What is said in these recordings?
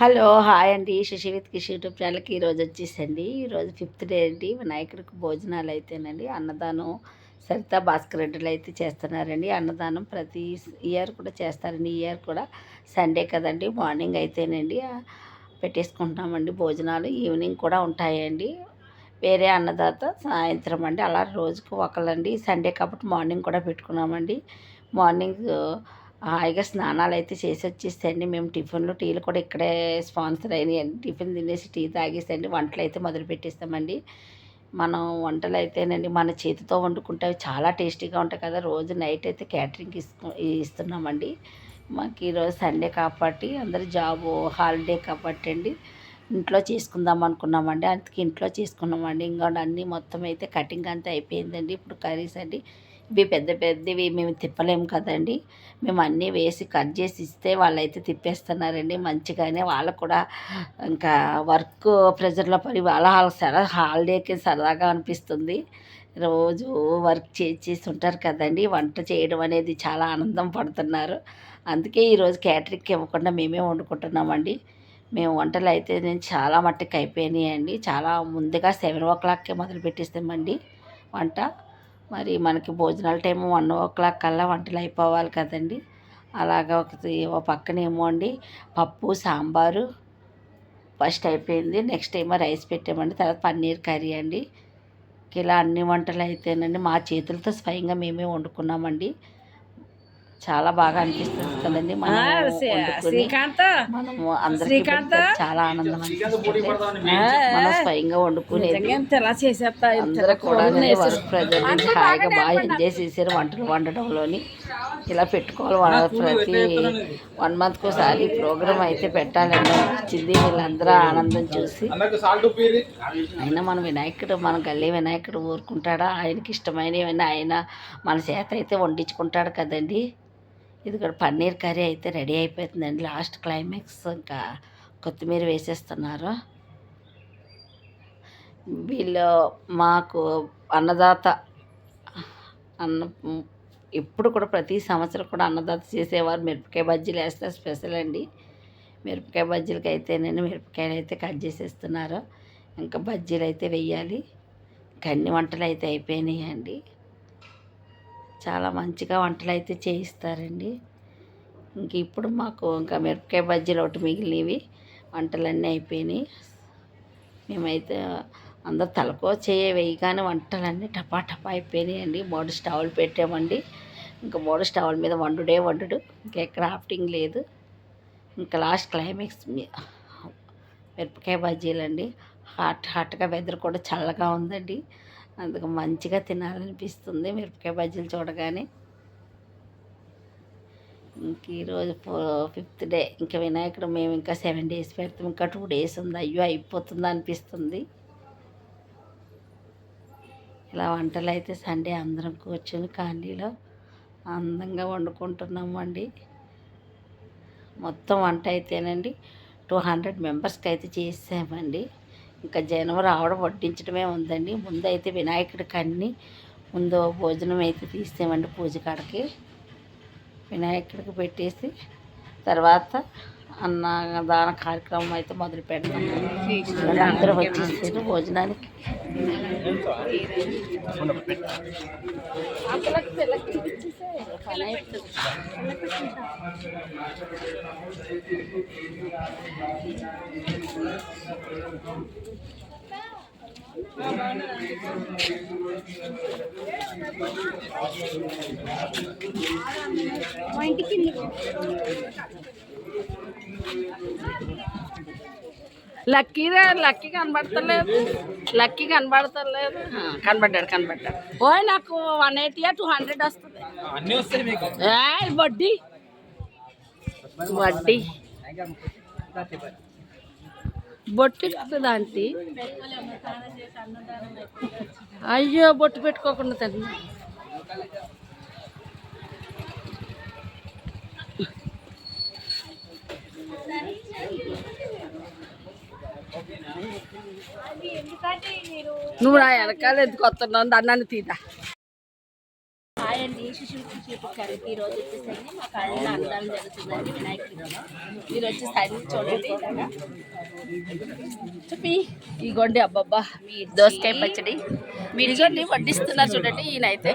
Hello hi అండి. Shashi with కిష్ YouTube ఛానల్కి ఈరోజు వచ్చేసండి. ఈరోజు 5th డే అండి. వినాయకుడికి భోజనాలు అయితేనండి అన్నదానం సరితా భాస్కర్ రెడ్డిలు అయితే చేస్తున్నారండి. అన్నదానం ప్రతి ఇయర్ కూడా చేస్తారండి. ఈ ఇయర్ కూడా సండే కదండి, మార్నింగ్ అయితేనండి పెట్టేసుకుంటున్నామండి భోజనాలు. ఈవినింగ్ కూడా ఉంటాయండి. వేరే అన్నదాత సాయంత్రం అండి. అలా రోజుకు ఒకళ్ళండి. సండే కాబట్టి మార్నింగ్ కూడా పెట్టుకున్నామండి. మార్నింగ్ హాయిగా స్నానాలు అయితే చేసి వచ్చేసేయండి. మేము టిఫిన్లు టీలు కూడా ఇక్కడే స్పాన్సర్ అయినాయండి. టిఫిన్ తినేసి టీ తాగేసండి వంటలు అయితే మొదలు పెట్టేస్తామండి. మనం వంటలు అయితేనండి మన చేతితో వండుకుంటే అవి చాలా టేస్టీగా ఉంటాయి కదా. రోజు నైట్ అయితే క్యాటరింగ్కి ఇస్తున్నామండి. మాకు ఈరోజు సండే కాబట్టి అందరు జాబు హాలిడే కాబట్టి అండి ఇంట్లో చేసుకుందాం అనుకున్నామండి. అందుకే ఇంట్లో చేసుకున్నామండి. ఇంకా అన్నీ మొత్తం అయితే కటింగ్ అంతా అయిపోయిందండి. ఇప్పుడు కర్రీస్ అండి ఇవి పెద్ద పెద్దవి మేము తిప్పలేము కదండి. మేము అన్నీ వేసి కట్ చేసి ఇస్తే వాళ్ళైతే తిప్పేస్తున్నారండి మంచిగానే. వాళ్ళకు కూడా ఇంకా వర్క్ ప్రెజర్లో పడి వాళ్ళ హాలిడేకి సరదాగా అనిపిస్తుంది. రోజు వర్క్ చేసి ఉంటారు కదండి. వంట చేయడం అనేది చాలా ఆనందం పడుతున్నారు. అందుకే ఈరోజు క్యాటరింగ్కి ఇవ్వకుండా మేమే వండుకుంటున్నామండి. మేము వంటలు అయితే నేను చాలా మట్టుకు అయిపోయినాయండి. చాలా ముందుగా 7 o'clockకే మొదలు పెట్టేస్తామండి వంట. మరి మనకి భోజనాల టైము 1 o'clock కల్లా వంటలు అయిపోవాలి కదండి. అలాగా ఒక పక్కనేమో అండి పప్పు సాంబారు ఫస్ట్ అయిపోయింది. నెక్స్ట్ ఏమో రైస్ పెట్టామండి. తర్వాత పన్నీర్ కర్రీ అండి. ఇలా అన్ని వంటలు అయితేనండి మా చేతులతో స్వయంగా మేమే వండుకున్నామండి. చాలా బాగా అనిపిస్తుంది కదండి. మనము అందరికీ చాలా ఆనందం అనిపిస్తుంది. మనం స్వయంగా వండుకుని అందరూ కూడా వర్క్ ప్రెజర్ నుంచి హాయిగా బాగా ఎంజాయ్ చేశారు వంటలు వండడంలోని. ఇలా పెట్టుకోవాలి. ప్రతి 1 monthకి ఒకసారి ప్రోగ్రామ్ అయితే పెట్టాలని అనిపించింది. వీళ్ళందరూ ఆనందం చూసి. అయినా మన వినాయకుడు, మన గల్లీ వినాయకుడు ఊరుకుంటాడా? ఆయనకి ఇష్టమైనవన్నీ ఆయన మన చేత అయితే వండించుకుంటాడు కదండి. ఇది కూడా పన్నీర్ కర్రీ అయితే రెడీ అయిపోతుందండి. లాస్ట్ క్లైమాక్స్ ఇంకా కొత్తిమీర వేసేస్తున్నారు. వీళ్ళు మాకు అన్నదాత ఎప్పుడు కూడా ప్రతి సంవత్సరం కూడా అన్నదాత చేసేవారు. మిరపకాయ బజ్జీలు వేస్తారు స్పెషల్ అండి. మిరపకాయ బజ్జీలకి అయితేనండి మిరపకాయలు అయితే కట్ చేసేస్తున్నారు. ఇంకా బజ్జీలు అయితే వేయాలి. అన్ని వంటలు అయితే అయిపోయినాయండి. చాలా మంచిగా వంటలు అయితే చేయిస్తారండి. ఇంక ఇప్పుడు మాకు ఇంకా మిరపకాయ బజ్జీలు ఒకటి మిగిలినవి. వంటలన్నీ అయిపోయినాయి. మేమైతే అందరు తలకో వేయగానే వంటలన్నీ టపా టపా అయిపోయినాయండి. 3 స్టవ్లు పెట్టామండి. ఇంకా 3 స్టవ్ల మీద వండుడే వండుడు, ఇంకెక్కడ ఆఫ్టింగ్ లేదు. ఇంకా లాస్ట్ క్లైమాక్స్ మిరపకాయ బజ్జీలు అండి. హాట్గా వెదర్ కూడా చల్లగా ఉందండి. అందుకు మంచిగా తినాలనిపిస్తుంది మిరపకాయ బజ్జీలు చూడగానే. ఇంక ఈరోజు 5th డే. ఇంకా వినాయకుడు మేము ఇంకా 7 days పెడతాం. ఇంకా 2 days ఉంది. అయ్యో అయిపోతుందా అనిపిస్తుంది. ఇలా వంటలు అయితే సండే అందరం కూర్చొని కాలనీలో అందంగా వండుకుంటున్నాము అండి. మొత్తం వంట అయితేనండి 200 మెంబర్స్కి అయితే చేసామండి. ఇంకా జనం రావడం వడ్డించడమే ఉందండి. ముందు అయితే వినాయకుడికి అన్నీ ముందు భోజనం అయితే తీసామండి. పూజ కాడకి వినాయకుడికి పెట్టేసి తర్వాత అన్నదాన కార్యక్రమం అయితే మొదలు పెడతాం. అందరూ వచ్చేసారు భోజనానికి. మా ఇంటికి లక్కీ కనబడతలేదు. కనబడ్డాడు. ఓయ్ నాకు 180 200 వస్తుంది. అన్నీ వస్తాయి మీకు. వడ్డీ బొట్టు దాంతి. అయ్యో బొట్టు పెట్టుకోకుండా తల్లి. నువ్వు నా వెనకాల ఎందుకు వస్తున్నావు? దాన్ని తీదా. హాయ్ అండి. శిశువుకి యూట్యూబ్ ఈ రోజు వచ్చేసండి మా కాలనీలో అన్నదానం జరుగుతుందండి వినాయకుడికి. మీరు వచ్చి సైడ్ చూడండి ఇలాగా చూపి ఇగోండి అబ్బబ్బా దోసకాయ పచ్చడి ఇగోండి వడ్డిస్తున్నారు చూడండి. ఈయన అయితే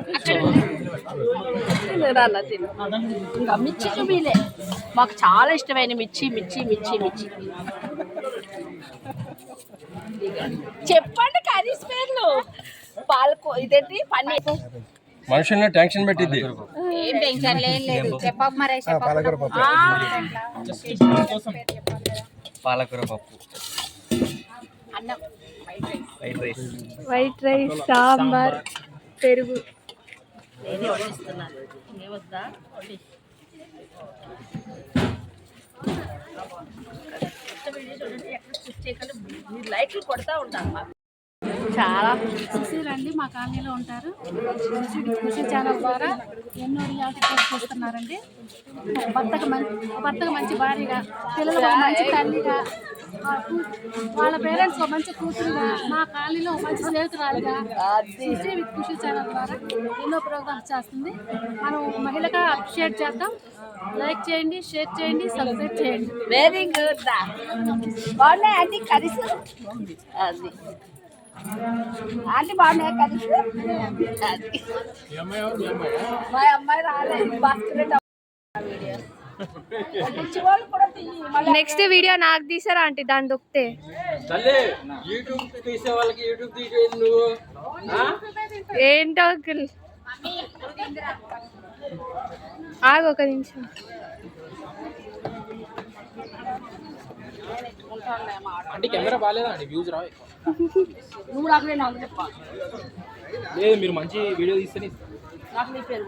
అన్న తిను ఇంకా మిర్చి చూపిలే మాకు చాలా ఇష్టమైన మిర్చి మిర్చి మిర్చి మిర్చి. చెప్పండి కర్రీస్ పేర్లు. పాలకో ఇదేంటి పన్నీర్ మనుషుల్ని టెన్షన్ పెట్టిద్ది. ఏం టెన్షన్ లేదు చెప్పక మరి పాలకూర పప్పు, అన్నం వైట్ రైస్, సాంబార్, పెరుగు. నేనే వడ్డిస్తున్నాను. ఏమొద్దా చూడండి ఎక్కడ స్విచ్ చేయకుండా మీరు లైట్లు కొడతా ఉంటాను మాకు. చాలా రండి మా కాలనీలో ఉంటారు. కృషి ఛానల్ ద్వారా ఎన్నో రియాలిటీ షోస్ చూస్తున్నారండి. భర్తకు మంచి భార్యగా, పిల్లలకు మంచి తల్లిగా, వాళ్ళ పేరెంట్స్ ఒక మంచి కూతురుగా, మా కాలనీలో ఒక మంచి స్నేహితురాలుగా సుశ్రీ విత్ కృషి ఛానల్ ద్వారా ఎన్నో ప్రోగ్రామ్స్ చేస్తుంది. మనం మహిళగా అప్రిషియేట్ చేద్దాం. లైక్ చేయండి, షేర్ చేయండి, సబ్స్క్రైబ్ చేయండి. Very good. బాగున్నాయి ఆంటీ కర్రీస్. అది ఆంటీ బాగున్నాయి కర్రీస్. అది మా అమ్మాయి రాలేదు. భాస్కర్ నెక్స్ట్ వీడియో నాకు తీసారా ఆంటీ దాన్ని దొక్కితే యూట్యూబ్ తీసే వాళ్ళకి యూట్యూబ్ తీసేది నువ్వు. ఏంటో అంకుల్ ఆగు ఒక నిమిషం. అంటే కెమెరా బాగాలేదా అండి? వ్యూస్ రావు. నువ్వు నాకు నేను చెప్పాలి. లేదు మీరు మంచి వీడియో తీస్తేనే నాకు నీ పేరు